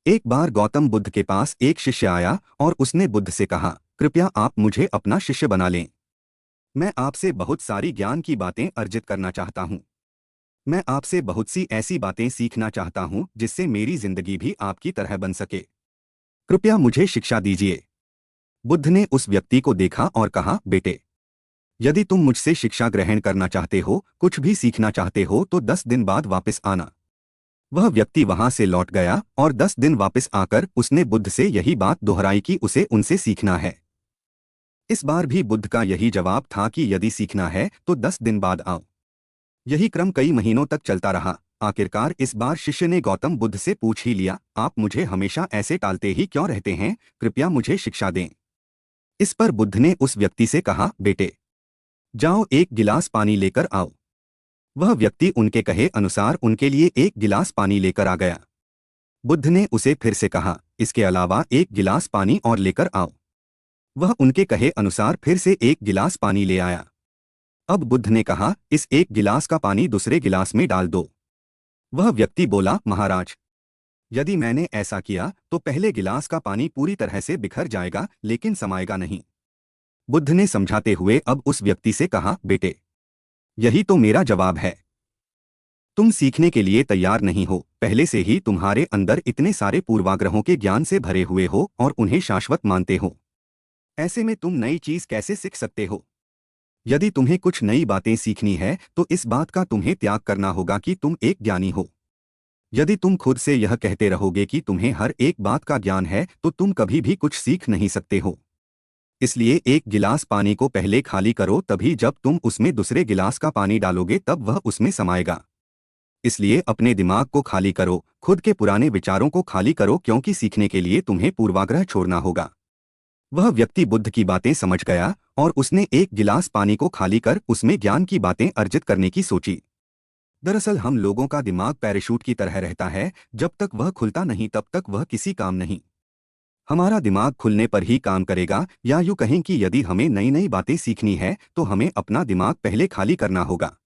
एक बार गौतम बुद्ध के पास एक शिष्य आया और उसने बुद्ध से कहा, कृपया आप मुझे अपना शिष्य बना लें। मैं आपसे बहुत सारी ज्ञान की बातें अर्जित करना चाहता हूँ। मैं आपसे बहुत सी ऐसी बातें सीखना चाहता हूँ जिससे मेरी जिंदगी भी आपकी तरह बन सके। कृपया मुझे शिक्षा दीजिए। बुद्ध ने उस व्यक्ति को देखा और कहा, बेटे, यदि तुम मुझसे शिक्षा ग्रहण करना चाहते हो, कुछ भी सीखना चाहते हो, तो 10 दिन बाद वापस आना। वह व्यक्ति वहां से लौट गया और 10 दिन वापस आकर उसने बुद्ध से यही बात दोहराई कि उसे उनसे सीखना है। इस बार भी बुद्ध का यही जवाब था कि यदि सीखना है तो 10 दिन बाद आओ। यही क्रम कई महीनों तक चलता रहा। आखिरकार इस बार शिष्य ने गौतम बुद्ध से पूछ ही लिया, आप मुझे हमेशा ऐसे टालते ही क्यों रहते हैं? कृपया मुझे शिक्षा दें। इस पर बुद्ध ने उस व्यक्ति से कहा, बेटे, जाओ एक गिलास पानी लेकर आओ। वह व्यक्ति उनके कहे अनुसार उनके लिए एक गिलास पानी लेकर आ गया। बुद्ध ने उसे फिर से कहा, इसके अलावा एक गिलास पानी और लेकर आओ। वह उनके कहे अनुसार फिर से एक गिलास पानी ले आया। अब बुद्ध ने कहा, इस एक गिलास का पानी दूसरे गिलास में डाल दो। वह व्यक्ति बोला, महाराज, यदि मैंने ऐसा किया तो पहले गिलास का पानी पूरी तरह से बिखर जाएगा, लेकिन समाएगा नहीं। बुद्ध ने समझाते हुए अब उस व्यक्ति से कहा, बेटे, यही तो मेरा जवाब है। तुम सीखने के लिए तैयार नहीं हो। पहले से ही तुम्हारे अंदर इतने सारे पूर्वाग्रहों के ज्ञान से भरे हुए हो और उन्हें शाश्वत मानते हो। ऐसे में तुम नई चीज कैसे सीख सकते हो? यदि तुम्हें कुछ नई बातें सीखनी है तो इस बात का तुम्हें त्याग करना होगा कि तुम एक ज्ञानी हो। यदि तुम खुद से यह कहते रहोगे कि तुम्हें हर एक बात का ज्ञान है तो तुम कभी भी कुछ सीख नहीं सकते हो। इसलिए एक गिलास पानी को पहले खाली करो, तभी जब तुम उसमें दूसरे गिलास का पानी डालोगे तब वह उसमें समाएगा। इसलिए अपने दिमाग को खाली करो, खुद के पुराने विचारों को खाली करो, क्योंकि सीखने के लिए तुम्हें पूर्वाग्रह छोड़ना होगा। वह व्यक्ति बुद्ध की बातें समझ गया और उसने एक गिलास पानी को खाली कर उसमें ज्ञान की बातें अर्जित करने की सोची। दरअसल हम लोगों का दिमाग पैराशूट की तरह रहता है, जब तक वह खुलता नहीं तब तक वह किसी काम नहीं। हमारा दिमाग खुलने पर ही काम करेगा, या यूं कहें कि यदि हमें नई नई बातें सीखनी है तो हमें अपना दिमाग पहले खाली करना होगा।